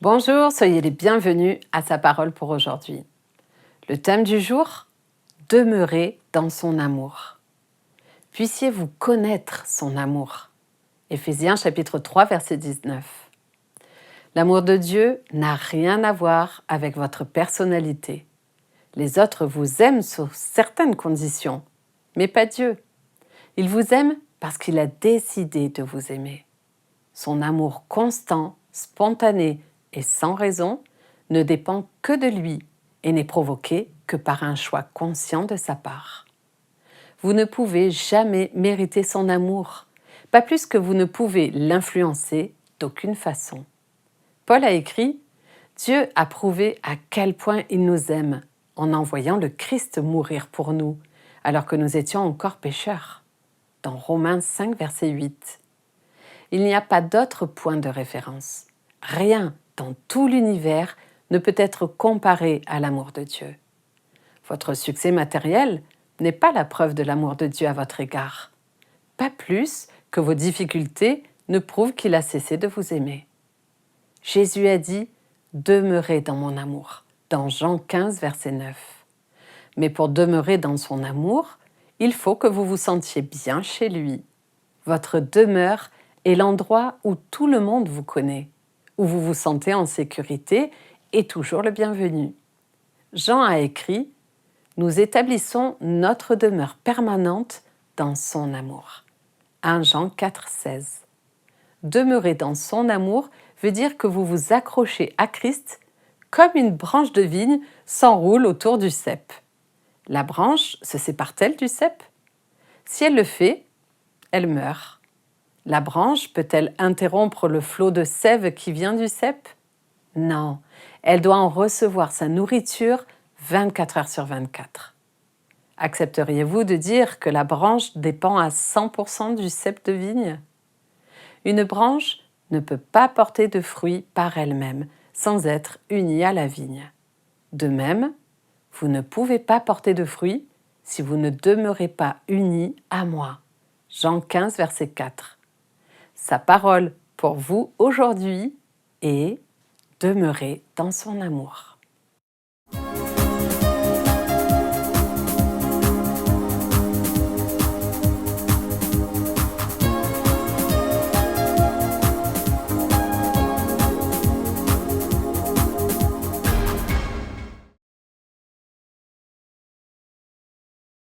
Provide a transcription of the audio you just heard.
Bonjour, soyez les bienvenus à sa parole pour aujourd'hui. Le thème du jour, demeurer dans son amour. Puissiez-vous connaître son amour. Éphésiens chapitre 3, verset 19. L'amour de Dieu n'a rien à voir avec votre personnalité. Les autres vous aiment sous certaines conditions, mais pas Dieu. Il vous aime parce qu'il a décidé de vous aimer. Son amour constant, spontané et sans raison ne dépend que de lui et n'est provoqué que par un choix conscient de sa part. Vous ne pouvez jamais mériter son amour, pas plus que vous ne pouvez l'influencer d'aucune façon. Paul a écrit « Dieu a prouvé à quel point il nous aime en envoyant le Christ mourir pour nous, alors que nous étions encore pécheurs. » Dans Romains 5, verset 8. Il n'y a pas d'autre point de référence. Rien dans tout l'univers ne peut être comparé à l'amour de Dieu. Votre succès matériel n'est pas la preuve de l'amour de Dieu à votre égard. Pas plus que vos difficultés ne prouvent qu'il a cessé de vous aimer. Jésus a dit « Demeurez dans mon amour » dans Jean 15, verset 9. Mais pour demeurer dans son amour, il faut que vous vous sentiez bien chez lui. Votre demeure est l'endroit où tout le monde vous connaît, où vous vous sentez en sécurité et toujours le bienvenu. Jean a écrit « Nous établissons notre demeure permanente dans son amour ». 1 Jean 4, 16. Demeurer dans son amour veut dire que vous vous accrochez à Christ comme une branche de vigne s'enroule autour du cep. La branche se sépare-t-elle du cep? Si elle le fait, elle meurt. La branche peut-elle interrompre le flot de sève qui vient du cep? Non, elle doit en recevoir sa nourriture 24 heures sur 24. Accepteriez-vous de dire que la branche dépend à 100% du cep de vigne? Une branche ne peut pas porter de fruits par elle-même sans être unie à la vigne. De même, vous ne pouvez pas porter de fruits si vous ne demeurez pas unis à moi. Jean 15, verset 4. Sa parole pour vous aujourd'hui est « Demeurez dans son amour ».